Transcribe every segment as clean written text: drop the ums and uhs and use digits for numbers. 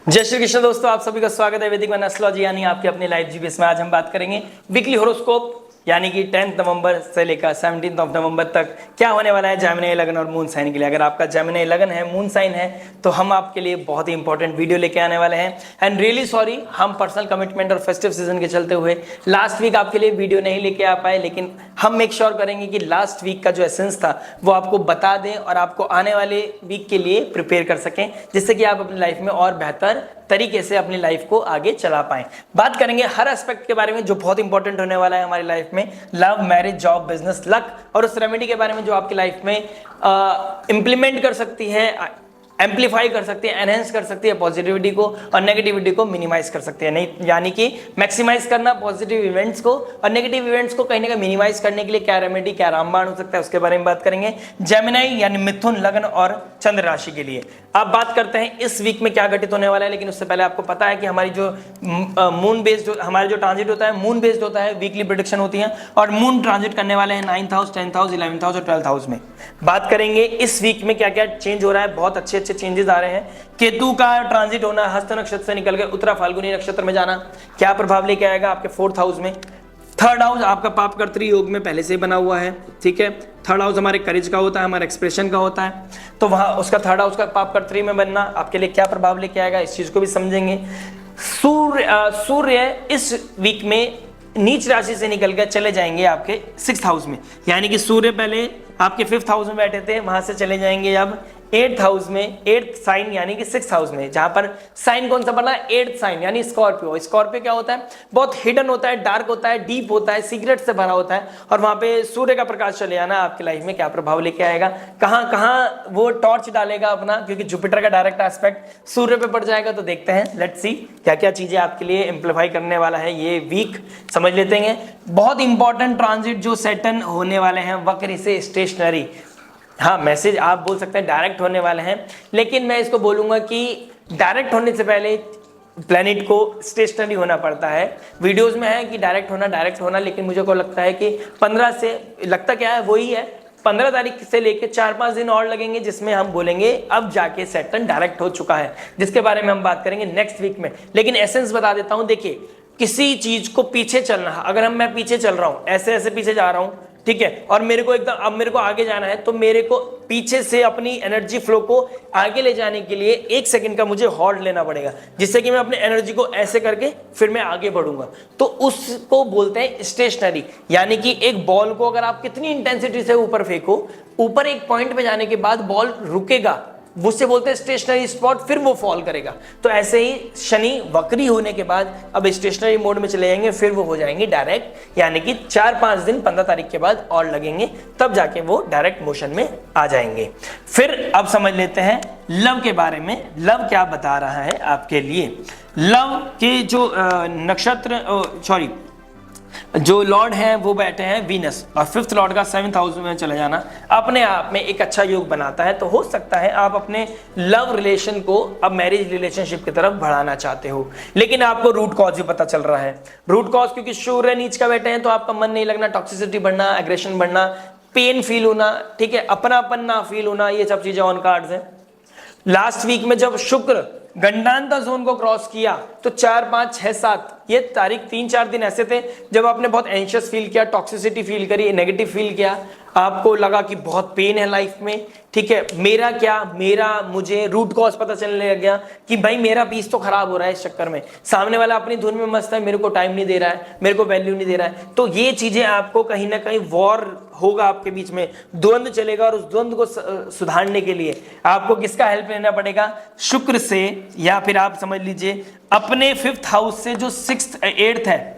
जय श्री कृष्ण दोस्तों, आप सभी का स्वागत है वैदिक एस्ट्रोलॉजी यानी आपके अपने लाइव जीपीएस में। आज हम बात करेंगे वीकली हॉरोस्कोप यानी कि 10 नवंबर से लेकर 17 नवंबर तक क्या होने वाला है जेमिनी लगन और मून साइन के लिए। अगर आपका जेमिनी लगन है, मून साइन है, तो हम आपके लिए बहुत ही इंपॉर्टेंट वीडियो लेके आने वाले हैं। एंड रियली सॉरी, हम पर्सनल कमिटमेंट और फेस्टिव सीजन के चलते हुए लास्ट वीक आपके लिए वीडियो नहीं लेके आ पाए, लेकिन हम मेक श्योर करेंगे कि लास्ट वीक का जो एसेंस था वो आपको बता दें और आपको आने वाले वीक के लिए प्रिपेयर कर सकें, जिससे कि आप अपनी लाइफ में और बेहतर तरीके से अपनी लाइफ को आगे चला पाएं। बात करेंगे हर एस्पेक्ट के बारे में जो बहुत इंपॉर्टेंट होने वाला है हमारी लाइफ में, love, marriage, job, business, luck, और उस रेमेडी के बारे में जो आपकी लाइफ में इंप्लीमेंट कर सकती है, एम्पलीफाई कर सकती है, एनहेंस कर सकती है पॉजिटिविटी को और नेगेटिविटी को मिनिमाइज कर सकती है। नहीं यानी कि मैक्सिमाइज करना पॉजिटिव इवेंट्स को और नेगेटिव इवेंट्स को कहीं ना कहीं मिनिमाइज करने के लिए क्या रेमेडी, क्या रामबाण हो सकता है, उसके बारे में बात करेंगे। जेमिनी यानी मिथुन लगन और चंद्र राशि के लिए आप बात करते हैं इस वीक में क्या घटित होने वाला है। लेकिन उससे पहले आपको पता है कि हमारी जो मून बेस्ड हमारा जो ट्रांजिट होता है, मून बेस्ड होता है, वीकली प्रेडिक्शन होती है और मून ट्रांजिट करने वाले हैं 9th house, 10th house, 11th house और 12th हाउस में। बात करेंगे इस वीक में क्या क्या चेंज हो रहा है। बहुत अच्छे चेंजेस आ रहे हैं। केतु का ट्रांजिट होना, हस्त नक्षत्र से निकल के उत्तरा फाल्गुनी नक्षत्र में जाना क्या प्रभाव लेके आएगा आपके 4th हाउस में। 3rd हाउस आपका पापकर्त्री योग में पहले से बना हुआ है, ठीक है। 3rd हाउस हमारे करेज का होता है, हमारे एक्सप्रेशन का होता है, तो वहां उसका 3rd हाउस का पापकर्त्री में बनना आपके लिए क्या प्रभाव लेके आएगा, इस चीज को भी समझेंगे। सूर्य इस वीक में नीच राशि से निकल कर चले जाएंगे आपके 6th हाउस में, यानी कि सूर्य पहले आपके 5th हाउस में बैठे थे, वहां से चले जाएंगे अब 8th हाउस में, 8th साइन यानी कि 6th हाउस में, जहां पर साइन कौन सा बना है, 8th साइन यानी स्कॉर्पियो। स्कॉर्पियो क्या होता है, बहुत हिडन होता है, डार्क होता है, डीप होता है, सीक्रेट से भरा होता है, और वहां पे सूर्य का प्रकाश चले आना आपकी लाइफ में क्या प्रभाव लेके आएगा, कहां कहां वो टॉर्च डालेगा अपना, क्योंकि जुपिटर का डायरेक्ट एस्पेक्ट सूर्य पे पड़ जाएगा। तो देखते हैं, लेट्स सी क्या क्या चीजें आपके लिए एम्प्लीफाई करने वाला है ये वीक, समझ लेते हैं। बहुत इंपॉर्टेंट ट्रांजिट जो सेटन होने वाले हैं वक्र से स्टेशनरी। हाँ, मैसेज आप बोल सकते हैं डायरेक्ट होने वाले हैं, लेकिन मैं इसको बोलूंगा कि डायरेक्ट होने से पहले प्लेनेट को स्टेशनरी होना पड़ता है। वीडियोस में है कि डायरेक्ट होना, लेकिन मुझे को लगता है कि 15 से, लगता क्या है वही है, 15 तारीख से लेके 4-5 दिन और लगेंगे, जिसमें हम बोलेंगे अब जाके सैटर्न डायरेक्ट हो चुका है, जिसके बारे में हम बात करेंगे नेक्स्ट वीक में। लेकिन एसेंस बता देता हूं, देखिए किसी चीज को पीछे चलना, अगर मैं पीछे चल रहा हूं, ऐसे पीछे जा रहा हूं, ठीक है, और मेरे को एकदम अब मेरे को आगे जाना है, तो मेरे को पीछे से अपनी एनर्जी फ्लो को आगे ले जाने के लिए 1 सेकंड का मुझे हॉल्ट लेना पड़ेगा, जिससे कि मैं अपनी एनर्जी को ऐसे करके फिर मैं आगे बढ़ूंगा। तो उसको बोलते हैं स्टेशनरी। यानी कि एक बॉल को अगर आप कितनी इंटेंसिटी से ऊपर फेंको, ऊपर एक पॉइंट पे जाने के बाद बॉल रुकेगा, उससे बोलते हैं स्टेशनरी स्पॉट, फिर वो फॉल करेगा। तो ऐसे ही शनि वक्री होने के बाद अब स्टेशनरी मोड में चले जाएंगे, फिर वो हो जाएंगे डायरेक्ट, यानी कि 4-5 दिन 15 तारीख के बाद और लगेंगे, तब जाके वो डायरेक्ट मोशन में आ जाएंगे। फिर अब समझ लेते हैं लव के बारे में। लव क्या बता रहा है आपके लिए। लव के जो नक्षत्र, सॉरी, जो लॉर्ड हैं वो बैठे हैं वीनस, और 5th लॉर्ड का 7th हाउस में चले जाना अपने आप में एक अच्छा योग बनाता है। तो हो सकता है आप अपने लव रिलेशन को अब मैरिज रिलेशनशिप की तरफ बढ़ाना चाहते हो, लेकिन आपको रूट कॉज भी पता चल रहा है। रूट कॉज क्योंकि सूर्य नीच का बैठे हैं, तो आपका मन नहीं लगना, टॉक्सिसिटी बढ़ना, एग्रेशन बढ़ना, पेन फील होना, ठीक है, अपनापन ना फील होना, ये सब चीजें ऑन कार्ड्स हैं। लास्ट वीक में जब शुक्र गंडांता जोन को क्रॉस किया, तो 4, 5, 6, 7 ये तारीख 3-4 दिन ऐसे थे जब आपने बहुत एंशियस फील किया, टॉक्सिसिटी फील करी, नेगेटिव फील किया, आपको लगा कि बहुत पेन है लाइफ में, ठीक है। मुझे रूट कॉज पता चलने लग गया कि भाई मेरा पीस तो खराब हो रहा है इस चक्कर में, सामने वाला अपनी धुन में मस्त है, मेरे को टाइम नहीं दे रहा है, मेरे को वैल्यू नहीं दे रहा है। तो ये चीजें आपको कहीं ना कहीं वॉर होगा आपके बीच में, द्वंद्व चलेगा, और उस द्वंद्व को सुधारने के लिए आपको किसका हेल्प लेना पड़ेगा, शुक्र से, या फिर आप समझ लीजिए अपने 5th हाउस से जो 6th 8th है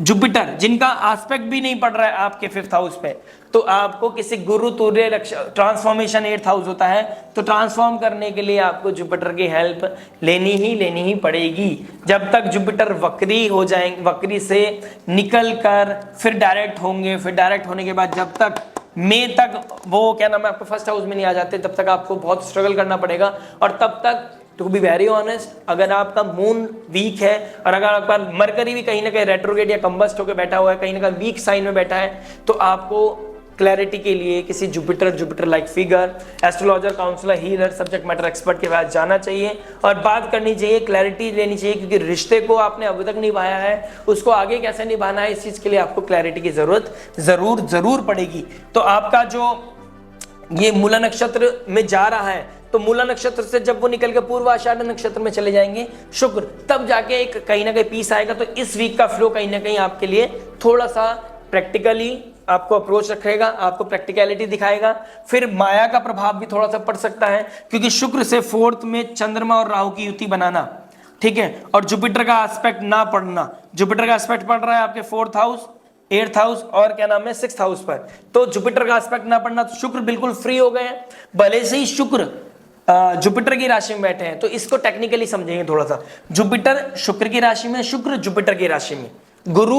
जुपिटर, जिनका एस्पेक्ट भी नहीं पड़ रहा है आपके 5th हाउस पे, तो आपको किसी गुरु तुर्य ट्रांसफॉर्मेशन 8th हाउस होता है, तो ट्रांसफॉर्म करने के लिए आपको जुपिटर की हेल्प लेनी ही पड़ेगी। जब तक जुपिटर वक्री हो जाएंगे, वक्री से निकल कर फिर डायरेक्ट होंगे, फिर डायरेक्ट होने के बाद जब तक मई तक वो क्या नाम है आपके 1st हाउस में नहीं आ जाते, तब तक आपको बहुत स्ट्रगल करना पड़ेगा। और तब तक टू बी वेरी ऑनेस्ट, अगर आपका मून वीक है और अगर आपका मरकरी भी कहीं ना कहीं रेट्रोगेट या कंबस्ट होकर बैठा हुआ है, कहीं ना कहीं वीक साइन में बैठा है, तो आपको क्लैरिटी के लिए किसी Jupiter like figure, astrologer, counsellor, healer, subject matter expert के पास जाना चाहिए और बात करनी चाहिए, क्लैरिटी लेनी चाहिए, क्योंकि रिश्ते को आपने अभी तक निभाया है, उसको आगे कैसे निभाना है, इस चीज के लिए आपको क्लैरिटी की जरूरत जरूर पड़ेगी। तो आपका जो ये मूला नक्षत्र में जा रहा है, तो मूला नक्षत्र से जब वो निकल के पूर्व आषाढ़ नक्षत्र में चले जाएंगे शुक्र, तब जाके एक कहीं ना कहीं पीस आएगा। तो इस वीक का फ्लो कहीं ना कहीं आपके लिए थोड़ा सा प्रैक्टिकली आपको अप्रोच रखेगा, आपको प्रैक्टिकलिटी दिखाएगा। फिर माया का प्रभाव भी थोड़ा सा पड़ सकता है, क्योंकि शुक्र से फोर्थ में चंद्रमा और राहु की युति बनाना, ठीक है, और जुपिटर का एस्पेक्ट ना पड़ना। जुपिटर का एस्पेक्ट पड़ रहा है आपके 4th हाउस, 8th हाउस और क्या नाम है 6th हाउस पर, तो जुपिटर का एस्पेक्ट ना पड़ना, तो शुक्र बिल्कुल फ्री हो गए हैं। भले से ही शुक्र जुपिटर की राशि में बैठे हैं, तो इसको टेक्निकली समझेंगे थोड़ा सा। जुपिटर शुक्र की राशि में, शुक्र जुपिटर की राशि में, गुरु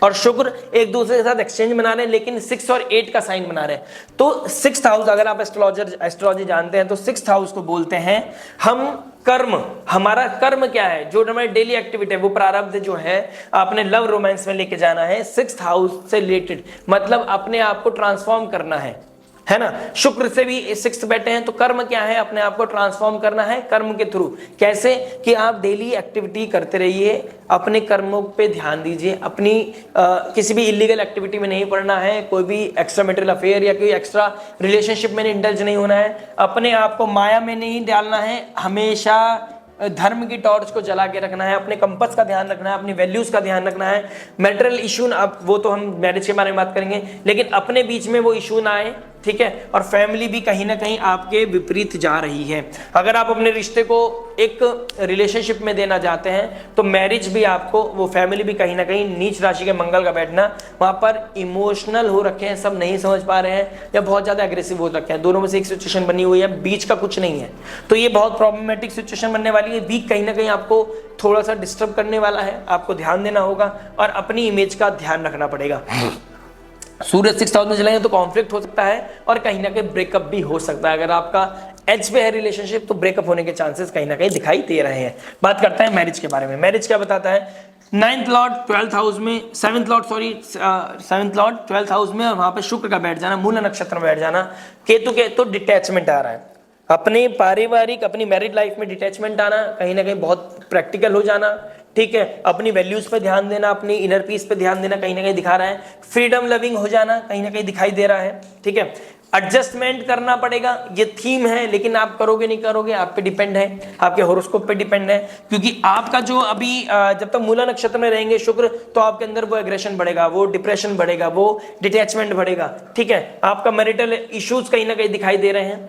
और शुक्र एक दूसरे के साथ एक्सचेंज बना रहे हैं, लेकिन 6 और 8 का साइन बना रहे हैं। तो 6th हाउस, अगर आप एस्ट्रोलॉजी जानते हैं, तो 6th हाउस को बोलते हैं हम कर्म। हमारा कर्म क्या है, जो हमारी डेली एक्टिविटी है, वो प्रारब्ध जो है आपने लव रोमांस में लेके जाना है, 6th हाउस से रिलेटेड, मतलब अपने आप को ट्रांसफॉर्म करना है ना। शुक्र से भी 6th बैठे हैं, तो कर्म क्या है, अपने आप को ट्रांसफॉर्म करना है कर्म के थ्रू। कैसे कि आप डेली एक्टिविटी करते रहिए, अपने कर्मों पे ध्यान दीजिए, अपनी किसी भी इलीगल एक्टिविटी में नहीं पड़ना है, कोई भी एक्स्ट्रा मैरिटल अफेयर या कोई एक्स्ट्रा रिलेशनशिप में इंडल्ज नहीं होना है, अपने आप को माया में नहीं डालना है, हमेशा धर्म की टॉर्च को जला के रखना है, अपने कंपस का ध्यान रखना है, अपनी वैल्यूज का ध्यान रखना है। मैरिटल इशू, अब वो तो हम मैरिज के बारे में बात करेंगे, लेकिन अपने बीच में वो इशू ना आए, ठीक है। और फैमिली भी कहीं ना कहीं आपके विपरीत जा रही है। अगर आप अपने रिश्ते को एक रिलेशनशिप में देना चाहते हैं, तो मैरिज भी आपको, वो फैमिली भी कहीं ना कहीं, नीच राशि के मंगल का बैठना, वहां पर इमोशनल हो रखे हैं, सब नहीं समझ पा रहे हैं या बहुत ज्यादा एग्रेसिव हो रखे हैं, दोनों में से एक सिचुएशन बनी हुई है, बीच का कुछ नहीं है। तो ये बहुत प्रॉब्लमेटिक सिचुएशन बनने वाली है। वीक कहीं ना कहीं आपको थोड़ा सा डिस्टर्ब करने वाला है, आपको ध्यान देना होगा और अपनी इमेज का ध्यान रखना पड़ेगा। सूर्य 6th हाउस में चलेंगे तो कॉन्फ्लिक्ट हो सकता है और कहीं ना कहीं ब्रेकअप भी हो सकता है। अगर आपका एज पे है रिलेशनशिप, तो ब्रेकअप होने के चांसेस कहीं ना कहीं दिखाई दे रहे हैं। बात करते हैं मैरिज के बारे में। मैरिज क्या बताता है, 9th लॉर्ड 12th हाउस में, 7th लॉर्ड 12th हाउस में, और वहां पे शुक्र का बैठ जाना, मूला नक्षत्र में बैठ जाना। केतु के तो डिटैचमेंट आ रहा है, अपने पारिवारिक, अपनी मैरिड लाइफ में डिटैचमेंट आना, कहीं ना कहीं बहुत प्रैक्टिकल हो जाना, ठीक है। अपनी वैल्यूज पे ध्यान देना, अपनी इनर पीस पे ध्यान देना, कहीं ना कहीं दिखा रहा है। फ्रीडम लविंग हो जाना कहीं ना कहीं दिखाई दे रहा है, ठीक है। एडजस्टमेंट करना पड़ेगा, ये थीम है, लेकिन आप करोगे नहीं करोगे आप पे डिपेंड है, आपके होरोस्कोप पे डिपेंड है। क्योंकि आपका जो अभी जब तक मूला नक्षत्र में रहेंगे शुक्र, तो आपके अंदर वो एग्रेशन बढ़ेगा, वो डिप्रेशन बढ़ेगा, वो डिटैचमेंट बढ़ेगा, ठीक है। आपका मैरिटल इश्यूज कहीं ना कहीं दिखाई दे रहे हैं।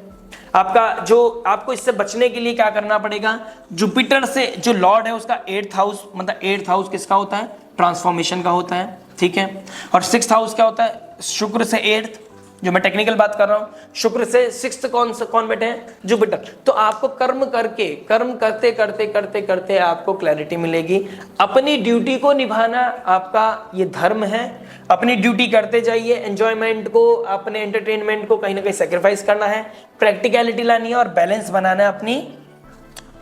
आपका जो, आपको इससे बचने के लिए क्या करना पड़ेगा, जुपिटर से जो लॉर्ड है उसका 8th हाउस, मतलब 8th हाउस किसका होता है, ट्रांसफॉर्मेशन का होता है, ठीक है। और 6th हाउस क्या होता है, शुक्र से 8th, जो मैं टेक्निकल बात कर रहा हूं, शुक्र से 6th कौन बैठे हैं, जुपिटर। तो आपको कर्म करते करते करते करते आपको क्लैरिटी मिलेगी। अपनी ड्यूटी को निभाना आपका ये धर्म है, अपनी ड्यूटी करते जाइए, एंजॉयमेंट को, अपने एंटरटेनमेंट को कहीं ना कहीं सेक्रीफाइस करना है, प्रैक्टिकलिटी लानी है और बैलेंस बनाना है अपनी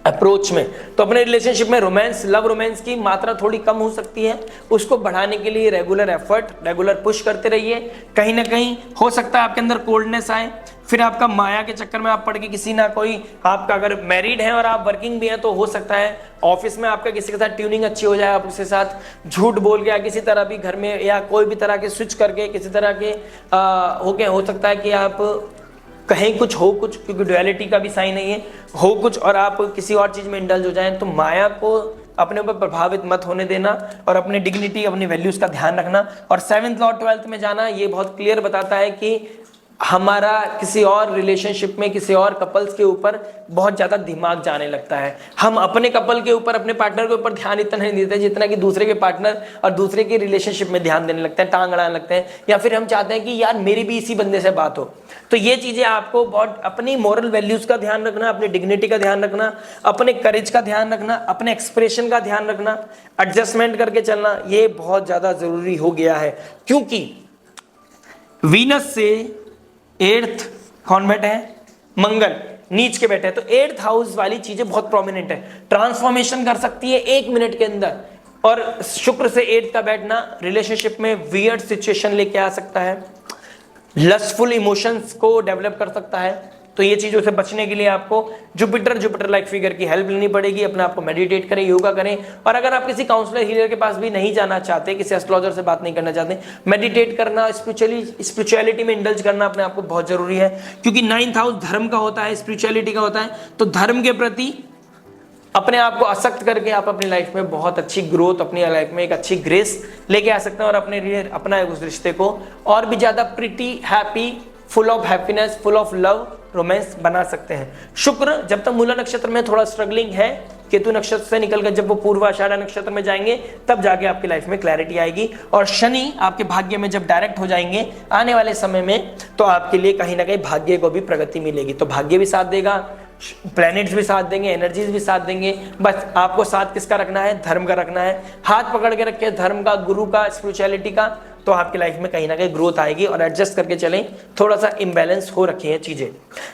अप्रोच में। तो अपने रिलेशनशिप में रोमांस, लव रोमांस की मात्रा थोड़ी कम हो सकती है, उसको बढ़ाने के लिए रेगुलर एफर्ट, रेगुलर पुश करते रहिए। कहीं ना कहीं हो सकता है आपके अंदर कोल्डनेस आए, फिर आपका माया के चक्कर में आप पड़ के किसी ना कोई, आपका अगर मैरिड है और आप वर्किंग भी हैं, तो हो सकता है ऑफिस में आपका किसी के साथ ट्यूनिंग अच्छी हो जाए, आप उसके साथ झूठ बोल के या किसी तरह भी घर में या कोई भी तरह के स्विच करके किसी तरह के हो सकता है कि आप कहीं कुछ हो कुछ, क्योंकि डुअलिटी का भी साइन नहीं है, हो कुछ और आप किसी और चीज में इंडल्ज हो जाएं। तो माया को अपने ऊपर प्रभावित मत होने देना और अपनी डिग्निटी, अपनी वैल्यूज का ध्यान रखना। और 7th लॉर्ड 12th में जाना, ये बहुत क्लियर बताता है कि हमारा किसी और रिलेशनशिप में, किसी और कपल्स के ऊपर बहुत ज्यादा दिमाग जाने लगता है। हम अपने कपल के ऊपर, अपने पार्टनर के ऊपर ध्यान इतना नहीं देते जितना कि दूसरे के पार्टनर और दूसरे के रिलेशनशिप में ध्यान देने लगते हैं, टांग अड़ाने लगते हैं, या फिर हम चाहते हैं कि यार मेरी भी इसी बंदे से बात हो। तो ये चीजें आपको बहुत, अपनी मॉरल वैल्यूज का ध्यान रखना, अपनी डिग्निटी का ध्यान रखना, अपने करेज का ध्यान रखना, अपने एक्सप्रेशन का ध्यान रखना, एडजस्टमेंट करके चलना, ये बहुत ज्यादा जरूरी हो गया है। क्योंकि वीनस से 8th कौन बैठे हैं, मंगल नीच के बैठे हैं, तो 8th हाउस वाली चीजें बहुत प्रोमिनेंट है, ट्रांसफॉर्मेशन कर सकती है 1 मिनट के अंदर। और शुक्र से 8th का बैठना रिलेशनशिप में वियर्ड सिचुएशन लेके आ सकता है, लस्टफुल इमोशंस को डेवलप कर सकता है। तो ये चीज़ों से बचने के लिए आपको जुपिटर लाइक फिगर की हेल्प लेनी पड़ेगी। अपने आप को मेडिटेट करें, योगा करें, और अगर आप किसी काउंसलर हीलर के पास भी नहीं जाना चाहते, किसी एस्ट्रोलॉजर से बात नहीं करना चाहते, मेडिटेट करना, स्पिरिचुअलिटी में इंडल्ज करना अपने आप को बहुत जरूरी है, क्योंकि 9th हाउस धर्म का होता है, स्पिरिचुअलिटी का होता है। तो धर्म के प्रति अपने आप को आसक्त करके आप अपनी लाइफ में बहुत अच्छी ग्रोथ, अपनी लाइफ में एक अच्छी ग्रेस लेके आ सकते हैं, और अपने लिए अपना उस रिश्ते को और भी ज्यादा pretty, happy, full of happiness, full of love, romance बना सकते हैं। शुक्र जब तक मूला नक्षत्र में थोड़ा स्ट्रगलिंग है, केतु नक्षत्र से निकलकर जब वो पूर्व आषाढ़ नक्षत्र में जाएंगे तब जाके आपकी लाइफ में क्लैरिटी आएगी। और शनि आपके भाग्य में जब डायरेक्ट हो जाएंगे आने वाले समय में, तो आपके लिए कहीं ना कहीं भाग्य को भी प्रगति मिलेगी। तो भाग्य भी साथ देगा, प्लैनेट्स भी साथ देंगे, एनर्जीज भी साथ देंगे। बस आपको साथ किसका रखना है? धर्म का रखना है। हाथ पकड़ के रखे धर्म का, गुरु का, स्पिरिचुअलिटी का, तो आपकी लाइफ में कहीं ना कहीं ग्रोथ आएगी। और एडजस्ट करके चलें, थोड़ा सा इम्बैलेंस हो रखी है चीजें।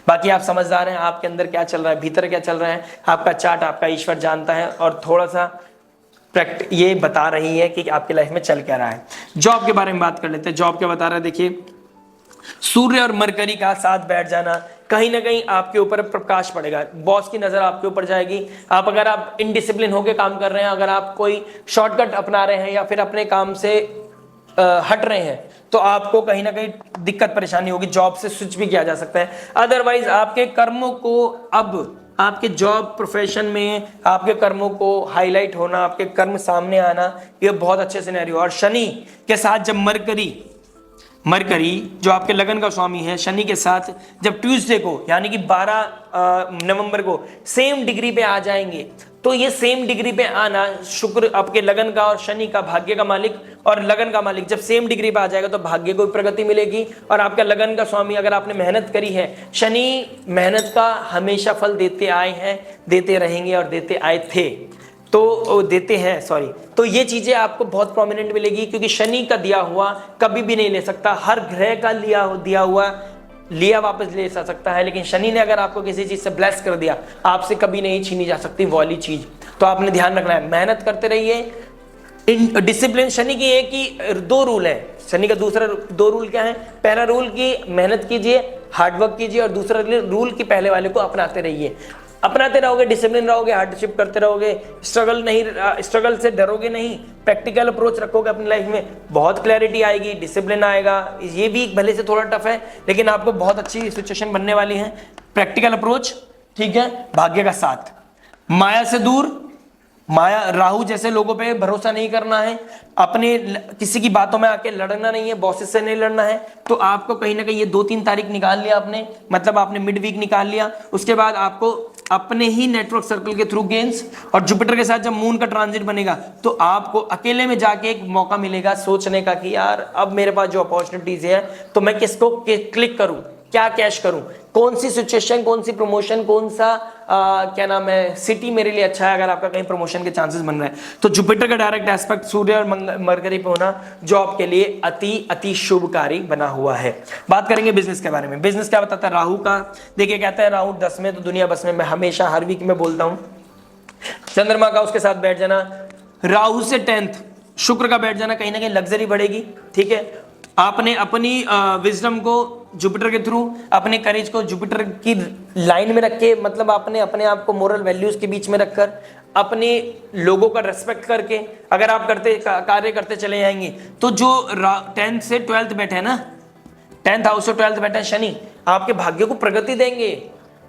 बाकी आप समझदार हैं, आपके अंदर क्या चल रहा है, भीतर क्या चल रहा है, आपका चार्ट आपका ईश्वर जानता है, और थोड़ा सा ये बता रही है कि आपकी लाइफ में चल क्या रहा है। जॉब के बारे में बात कर लेते हैं। जॉब क्या बता रहा है, देखिए सूर्य और मरकरी का साथ बैठ जाना, कहीं ना कहीं आपके ऊपर प्रकाश पड़ेगा, बॉस की नजर आपके ऊपर जाएगी। आप अगर आप इनडिसिप्लिन होकर काम कर रहे हैं, अगर आप कोई शॉर्टकट अपना रहे हैं या फिर अपने काम से हट रहे हैं, तो आपको कहीं ना कहीं दिक्कत परेशानी होगी। जॉब से स्विच भी किया जा सकता है। अदरवाइज आपके कर्मों को, अब आपके जॉब प्रोफेशन में आपके कर्मों को हाईलाइट होना, आपके कर्म सामने आना, ये बहुत अच्छे सिनेरियो। और शनि के साथ जब मरकरी जो आपके लगन का स्वामी है, शनि के साथ जब ट्यूसडे को यानी कि 12 नवंबर को सेम डिग्री पे आ जाएंगे, तो ये सेम डिग्री पे आना, शुक्र आपके लगन का और शनि का, भाग्य का मालिक और लगन का मालिक, जब सेम डिग्री पे आ जाएगा तो भाग्य को प्रगति मिलेगी। और आपका लगन का स्वामी, अगर आपने मेहनत करी है, शनि मेहनत का हमेशा फल देते आए हैं, देते रहेंगे और देते आए थे, तो देते हैं, सॉरी। तो ये चीजें आपको बहुत प्रोमिनेंट मिलेगी, क्योंकि शनि का दिया हुआ कभी भी नहीं ले सकता। हर ग्रह का दिया हुआ वापस ले सकता है, लेकिन शनि ने अगर आपको किसी चीज से ब्लेस कर दिया, आपसे कभी नहीं छीनी जा सकती वो वाली चीज। तो आपने ध्यान रखना है, मेहनत करते रहिए। डिसिप्लिन शनि की एक ही 2 रूल है। शनि का दूसरा 2 रूल क्या है? पहला रूल की मेहनत कीजिए, हार्डवर्क कीजिए, और दूसरा रूल की पहले वाले को अपनाते रहिए। अपनाते रहोगे, डिसिप्लिन रहोगे, हार्डशिप करते रहोगे, स्ट्रगल से डरोगे नहीं, प्रैक्टिकल अप्रोच रखोगे अपनी लाइफ में, बहुत क्लैरिटी आएगी, डिसिप्लिन आएगा। ये भी भले से थोड़ा टफ है, लेकिन आपको बहुत अच्छी सिचुएशन बनने वाली है। प्रैक्टिकल अप्रोच, ठीक है, भाग्य का साथ, माया से दूर, माया राहु जैसे लोगों पे भरोसा नहीं करना है, अपने किसी की बातों में आके लड़ना नहीं है, बॉसेस से नहीं लड़ना है। तो आपको कहीं ना कहीं ये 2-3 तारीख निकाल लिया आपने, मतलब आपने मिड वीक निकाल लिया, उसके बाद आपको अपने ही नेटवर्क सर्कल के थ्रू गेन्स, और जुपिटर के साथ जब मून का ट्रांजिट बनेगा, तो आपको अकेले में जाके एक मौका मिलेगा सोचने का कि यार अब मेरे पास जो अपॉर्चुनिटीज है, तो मैं किसको क्लिक करूं, क्या कैश करूं, कौन सी सिचुएशन, कौन सी प्रमोशन, कौन सा क्या नाम है सिटी मेरे लिए अच्छा है, अगर आपका कहीं प्रमोशन के चांसेस बन रहे हैं। तो जुपिटर का डायरेक्ट एस्पेक्ट सूर्य और मरकरी पे होना जॉब के लिए अति शुभकारी बना हुआ है। बात करेंगे बिजनेस के बारे में। बिजनेस क्या बताता है राहु का? देखिए कहता है राहु 10 में तो दुनिया बस में, मैं हमेशा हर वीक में बोलता हूं। चंद्रमा का उसके साथ बैठ जाना, राहु से 10th शुक्र का बैठ जाना, कहीं ना कहीं लग्जरी बढ़ेगी, ठीक है। आपने अपनी विजडम को जुपिटर के थ्रू, अपने करेज को जुपिटर की लाइन में रख के, मतलब आपने अपने आप को मोरल वैल्यूज के बीच में रखकर, अपने लोगों का रेस्पेक्ट करके अगर आप कार्य करते चले जाएंगे, तो जो 10th से 12th बैठे हैं ना, 10th हाउस से 12th बैठे हैं शनि, आपके भाग्य को प्रगति देंगे।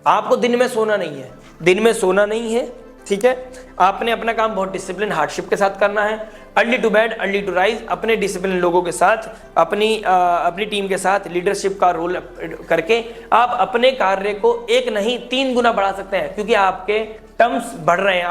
आपको दिन में सोना नहीं है, दिन में सोना नहीं है, ठीक है। आपने अपना काम बहुत डिसिप्लिन, हार्डशिप के साथ करना है। Early to bed early to rise, अपने डिसिप्लिन लोगों के साथ, अपनी टीम के साथ लीडरशिप का रोल करके आप अपने कार्य को 1 नहीं 3 गुना बढ़ा सकते हैं, क्योंकि आपके टर्म्स बढ़ रहे हैं,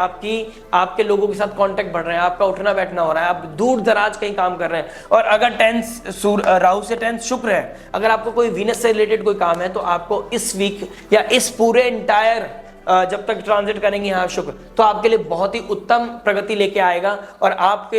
आपके लोगों के साथ कांटेक्ट बढ़ रहे हैं, आपका उठना बैठना हो रहा है, आप दूर दराज कहीं काम कर रहे हैं। और अगर 10th राहु से 10th शुक्र है, अगर आपको कोई वीनस से रिलेटेड कोई काम है, तो आपको इस वीक या इस पूरे इंटायर जब तक ट्रांजिट करेंगे यहाँ शुक्र, तो आपके लिए बहुत ही उत्तम प्रगति लेके आएगा। और आप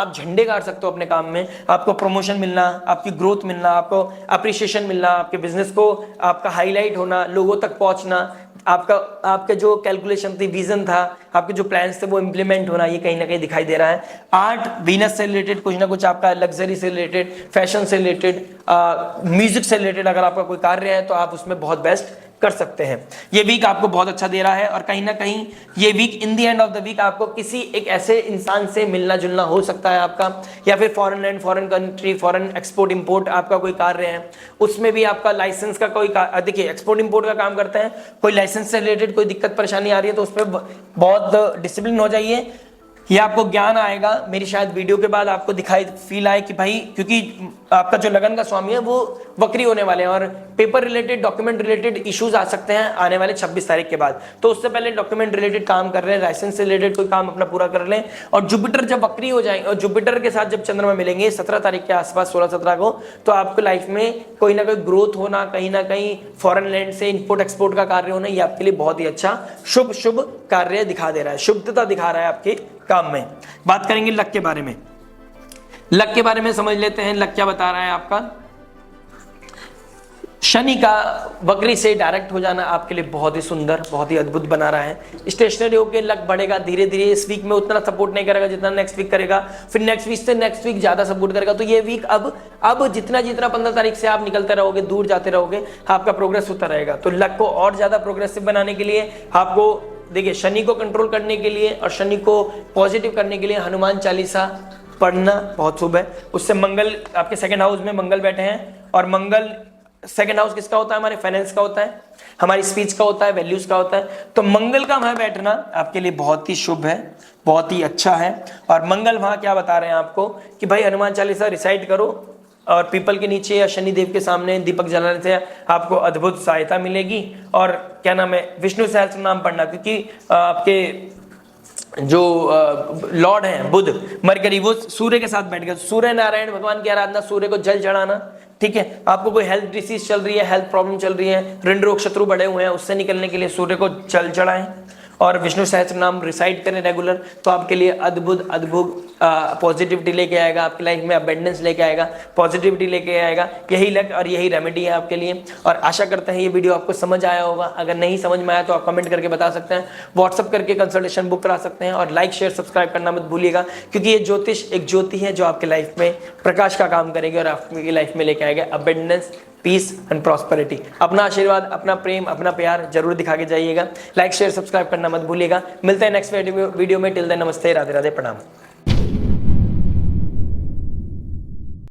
झंडे गाड़ सकते हो अपने काम में, आपको प्रमोशन मिलना, आपकी ग्रोथ मिलना, आपको अप्रिशिएशन मिलना, आपके बिजनेस को आपका हाईलाइट होना, लोगों तक पहुंचना, आपका आपके जो कैलकुलेशन थी, विजन था, आपके जो प्लान्स थे वो इंप्लीमेंट होना, ये कहीं ना कहीं दिखाई दे रहा है। आर्ट, वीनस से रिलेटेड कुछ ना कुछ आपका, लग्जरी से रिलेटेड, फैशन से रिलेटेड, म्यूजिक से रिलेटेड अगर आपका कोई कार्य है तो आप उसमें बहुत बेस्ट कर सकते हैं। ये वीक आपको बहुत अच्छा दे रहा है और कहीं ना कहीं ये week in the end of the week आपको किसी एक ऐसे इंसान से मिलना जुलना हो सकता है आपका, या फिर foreign land, foreign country, foreign export import आपका कोई कार्य है, उसमें भी आपका लाइसेंस का कोई, देखिए एक्सपोर्ट इंपोर्ट का काम करते हैं, कोई लाइसेंस से रिलेटेड कोई दिक्कत परेशानी आ रही है तो उसमें बहुत डिसिप्लिन हो जाइए। ये आपको ज्ञान आएगा, मेरी शायद वीडियो के बाद आपको दिखाई फील आए कि भाई, क्योंकि आपका जो लगन का स्वामी है वो वक्री होने वाले हैं और paper related, document related issues आ सकते हैं आने वाले 26 तारीख के बाद। तो उससे पहले डॉक्यूमेंट रिलेटेड काम कर रहे हैं, लाइसेंस से रिलेटेड कोई काम अपना पूरा कर लें। और जुपिटर जब वक्री हो जाएंगे और जुपिटर के साथ जब चंद्रमा मिलेंगे 17 तारीख के आसपास, 16-17 को, तो आपको लाइफ में कोई ना कोई ग्रोथ होना, कहीं ना कहीं फॉरेन लैंड से इंपोर्ट एक्सपोर्ट का कार्य होना, ये आपके लिए बहुत ही अच्छा शुभ कार्य दिखा दे रहा है, शुभता दिखा रहा है आपके काम में। बात करेंगे लक के बारे में। लक के बारे में समझ लेते हैं, लक क्या बता रहा है आपका। शनि का वक्री से डायरेक्ट हो जाना आपके लिए बहुत ही सुंदर, बहुत ही अद्भुत बना रहा है। स्टेशनरी होकर लक बढ़ेगा धीरे धीरे। इस वीक में उतना सपोर्ट नहीं करेगा जितना नेक्स्ट वीक करेगा, फिर नेक्स्ट वीक से नेक्स्ट वीक ज्यादा सपोर्ट करेगा। तो ये वीक अब जितना 15 तारीख से आप निकलते रहोगे, दूर जाते रहोगे, आपका प्रोग्रेस होता रहेगा। तो लक को और ज्यादा प्रोग्रेसिव बनाने के लिए आपको, देखिए, शनि को कंट्रोल करने के लिए और शनि को पॉजिटिव करने के लिए हनुमान चालीसा पढ़ना बहुत शुभ है। उससे मंगल, आपके सेकंड हाउस में मंगल बैठे हैं और मंगल, सेकंड हाउस किसका होता है, हमारे फाइनेंस का होता है, हमारी स्पीच का होता है, वैल्यूज का होता है। तो मंगल का वहां बैठना आपके लिए बहुत ही शुभ है, बहुत ही अच्छा है। और मंगल वहां क्या बता रहे हैं आपको कि भाई हनुमान चालीसा रिसाइट करो और पीपल के नीचे या शनि देव के सामने दीपक जलाने से आपको अद्भुत सहायता मिलेगी। और क्या नाम है, विष्णु सहस्त्र नाम पढ़ना, क्योंकि आपके जो लॉर्ड हैं बुध, मरकरी, वो सूर्य के साथ बैठ गए। सूर्य नारायण भगवान की आराधना, सूर्य को जल चढ़ाना, ठीक है। आपको कोई हेल्थ डिसीज चल रही है, हेल्थ प्रॉब्लम चल रही है, ऋण रोग शत्रु बढ़े हुए हैं, उससे निकलने के लिए सूर्य को जल चढ़ाएं और विष्णु सहस्त्र नाम रिसाइट करें रेगुलर। तो आपके लिए अद्भुत पॉजिटिविटी लेके आएगा, आपकी लाइफ में अबेंडेंस लेके आएगा, पॉजिटिविटी लेके आएगा। यही लक और यही रेमेडी है आपके लिए। और आशा करते हैं ये वीडियो आपको समझ आया होगा। अगर नहीं समझ में आया तो आप कमेंट करके बता सकते हैं, व्हाट्सअप करके कंसल्टेशन बुक करा सकते हैं। और लाइक शेयर सब्सक्राइब करना मत भूलिएगा, क्योंकि ये ज्योतिष एक ज्योति है जो आपके लाइफ में प्रकाश का काम करेगी और आपकी लाइफ में लेके आएगा अबेंडेंस, पीस एंड प्रॉस्पेरिटी। अपना आशीर्वाद, अपना प्रेम, अपना प्यार जरूर दिखा के जाइएगा। लाइक शेयर सब्सक्राइब करना मत भूलिएगा। मिलते हैं नेक्स्ट वीडियो में। टिल देन नमस्ते, राधे राधे, प्रणाम।